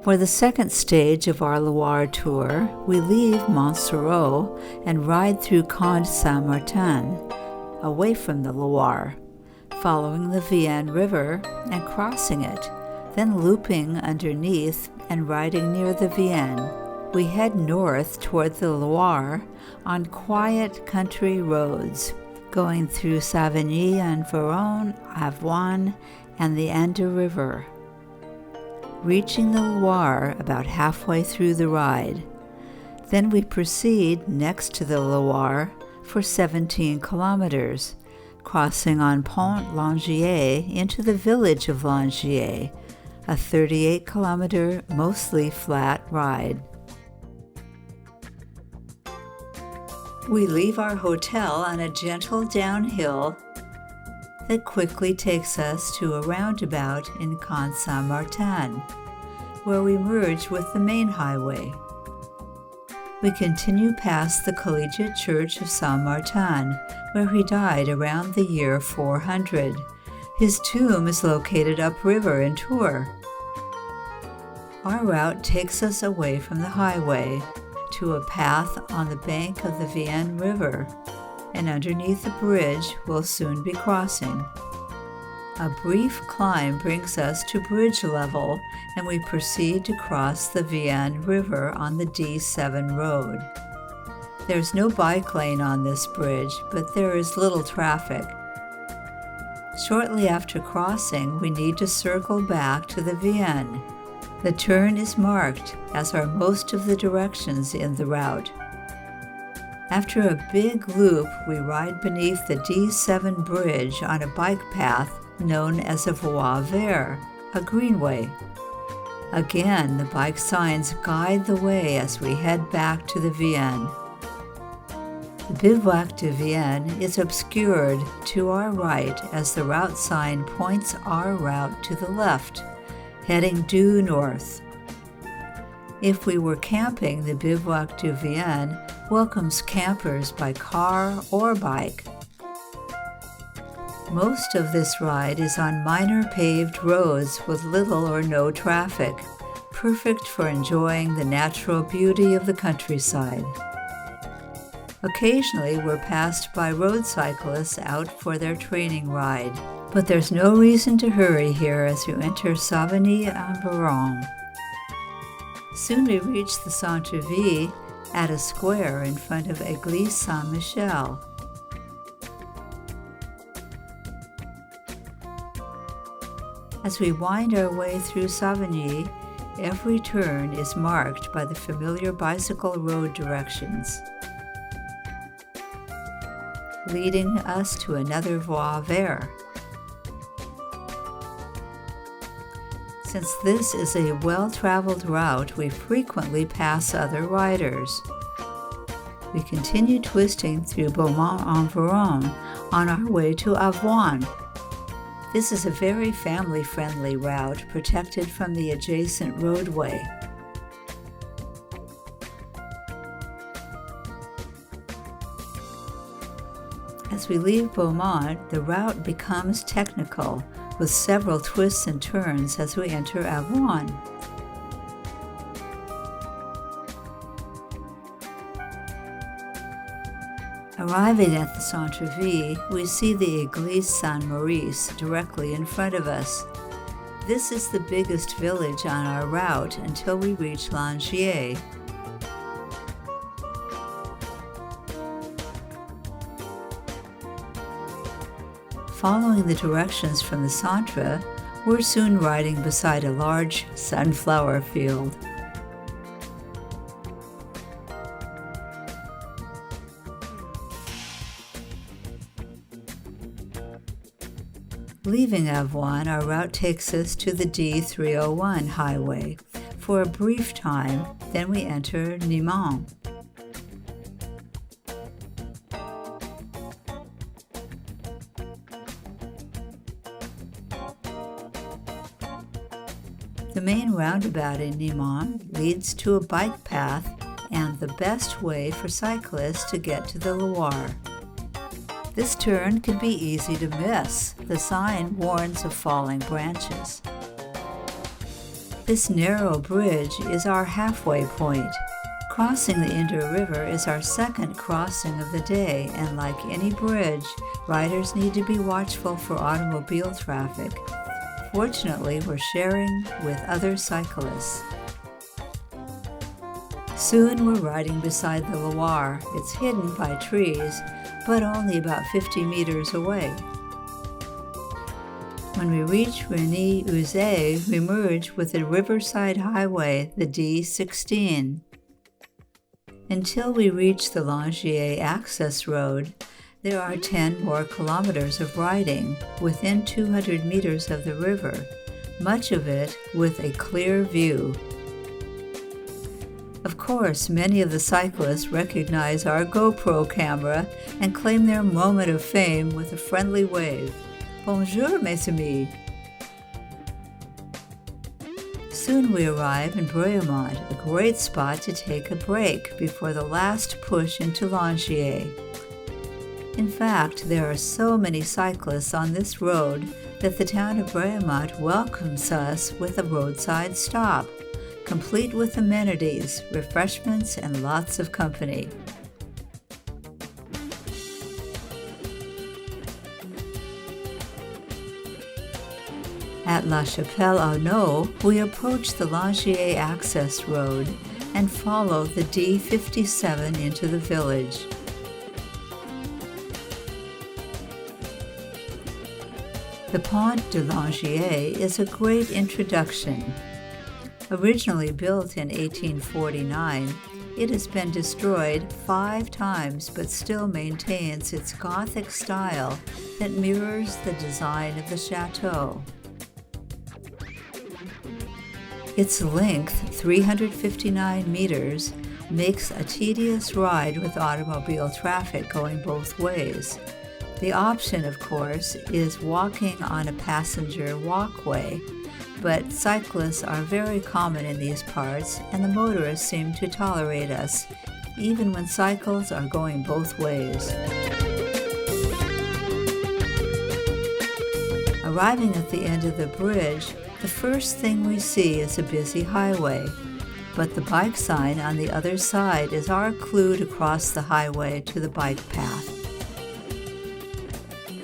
For the second stage of our Loire tour, we leave Montsoreau and ride through Conde Saint-Martin, away from the Loire, following the Vienne River and crossing it, then looping underneath and riding near the Vienne. We head north toward the Loire on quiet country roads, going through Savigny and Véron, Avoine, and the Indre River, reaching the Loire about halfway through the ride. Then we proceed next to the Loire for 17 kilometers, crossing on Pont Langeais into the village of Langeais, a 38-kilometer, mostly flat ride. We leave our hotel on a gentle downhill that quickly takes us to a roundabout in Conde Saint-Martin, where we merge with the main highway. We continue past the Collegiate Church of Saint-Martin, where he died around the year 400. His tomb is located upriver in Tours. Our route takes us away from the highway to a path on the bank of the Vienne River, and underneath the bridge we'll soon be crossing. A brief climb brings us to bridge level, and we proceed to cross the Vienne River on the D7 road. There's no bike lane on this bridge, but there is little traffic. Shortly after crossing, we need to circle back to the Vienne. The turn is marked, as are most of the directions in the route. After a big loop, we ride beneath the D7 bridge on a bike path known as a voie verte, a greenway. Again, the bike signs guide the way as we head back to the Vienne. The Bivouac de Vienne is obscured to our right as the route sign points our route to the left, heading due north. If we were camping, the Bivouac de Vienne welcomes campers by car or bike. Most of this ride is on minor paved roads with little or no traffic, perfect for enjoying the natural beauty of the countryside. Occasionally, we're passed by road cyclists out for their training ride, but there's no reason to hurry here as you enter Savigny and Véron. Soon we reach the centre-ville at a square in front of Église Saint-Michel. As we wind our way through Savigny, every turn is marked by the familiar bicycle road directions, leading us to another voie verte. Since this is a well-traveled route, we frequently pass other riders. We continue twisting through Beaumont-en-Véron on our way to Avoine. This is a very family-friendly route, protected from the adjacent roadway. As we leave Beaumont, the route becomes technical, with several twists and turns as we enter Avoine. Arriving at the centre-ville, we see the Église Saint-Maurice directly in front of us. This is the biggest village on our route until we reach Langeais. Following the directions from the centre, we're soon riding beside a large sunflower field. Leaving Avoine, our route takes us to the D301 highway for a brief time, then we enter Nîmes. The main roundabout in Nîmes leads to a bike path and the best way for cyclists to get to the Loire. This turn can be easy to miss. The sign warns of falling branches. This narrow bridge is our halfway point. Crossing the Indre River is our second crossing of the day, and like any bridge, riders need to be watchful for automobile traffic. Fortunately, we're sharing with other cyclists. Soon we're riding beside the Loire. It's hidden by trees, but only about 50 meters away. When we reach Rennes-Uzès, we merge with the Riverside Highway, the D16. Until we reach the Langeais access road, there are 10 more kilometers of riding within 200 meters of the river, much of it with a clear view. Of course, many of the cyclists recognize our GoPro camera and claim their moment of fame with a friendly wave. Bonjour, mes amis! Soon we arrive in Breuilmont, a great spot to take a break before the last push into Langeais. In fact, there are so many cyclists on this road that the town of Breuilmont welcomes us with a roadside stop, complete with amenities, refreshments, and lots of company. At La Chapelle-Arnaud, we approach the Langeais access road and follow the D57 into the village. The Pont de Langeais is a great introduction. Originally built in 1849, it has been destroyed 5 times but still maintains its Gothic style that mirrors the design of the chateau. Its length, 359 meters, makes a tedious ride with automobile traffic going both ways. The option, of course, is walking on a passenger walkway, but cyclists are very common in these parts, and the motorists seem to tolerate us, even when cycles are going both ways. Arriving at the end of the bridge, the first thing we see is a busy highway, but the bike sign on the other side is our clue to cross the highway to the bike path.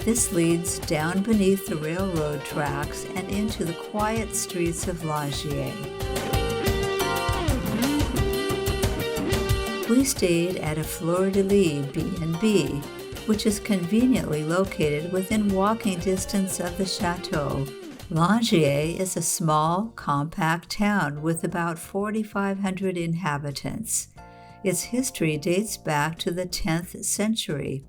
This leads down beneath the railroad tracks and into the quiet streets of Langeais. We stayed at a fleur-de-lis B&B, which is conveniently located within walking distance of the chateau. Langeais is a small, compact town with about 4,500 inhabitants. Its history dates back to the 10th century.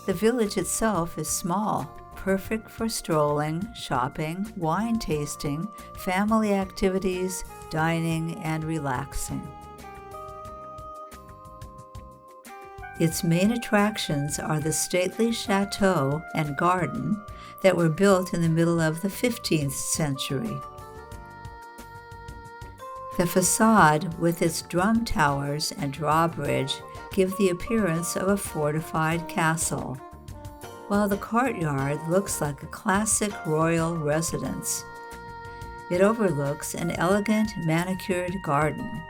The village itself is small, perfect for strolling, shopping, wine tasting, family activities, dining, and relaxing. Its main attractions are the stately chateau and garden that were built in the middle of the 15th century. The facade, with its drum towers and drawbridge, give the appearance of a fortified castle, while the courtyard looks like a classic royal residence. It overlooks an elegant manicured garden.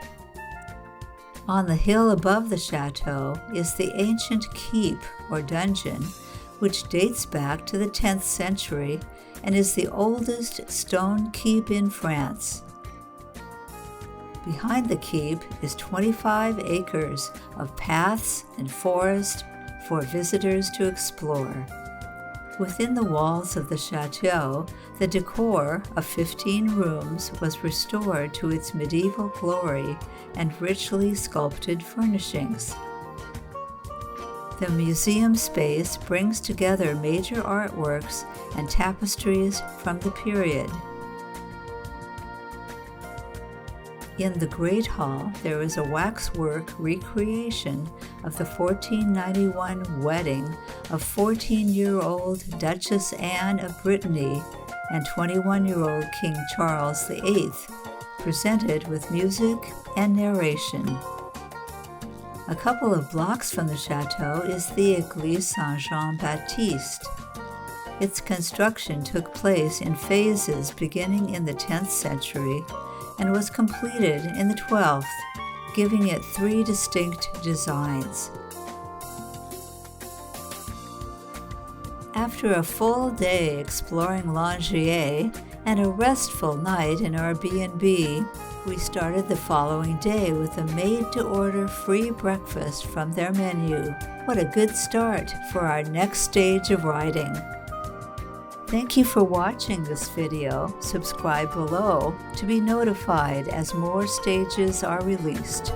On the hill above the chateau is the ancient keep or dungeon, which dates back to the 10th century and is the oldest stone keep in France. Behind the keep is 25 acres of paths and forest for visitors to explore. Within the walls of the chateau, the decor of 15 rooms was restored to its medieval glory and richly sculpted furnishings. The museum space brings together major artworks and tapestries from the period. In the Great Hall, there is a waxwork recreation of the 1491 wedding of 14-year-old Duchess Anne of Brittany and 21-year-old King Charles VIII, presented with music and narration. A couple of blocks from the chateau is the Église Saint-Jean-Baptiste. Its construction took place in phases beginning in the 10th century and was completed in the 12th, giving it 3 distinct designs. After a full day exploring Langeais and a restful night in our B&B, we started the following day with a made-to-order free breakfast from their menu. What a good start for our next stage of riding. Thank you for watching this video. Subscribe below to be notified as more stages are released.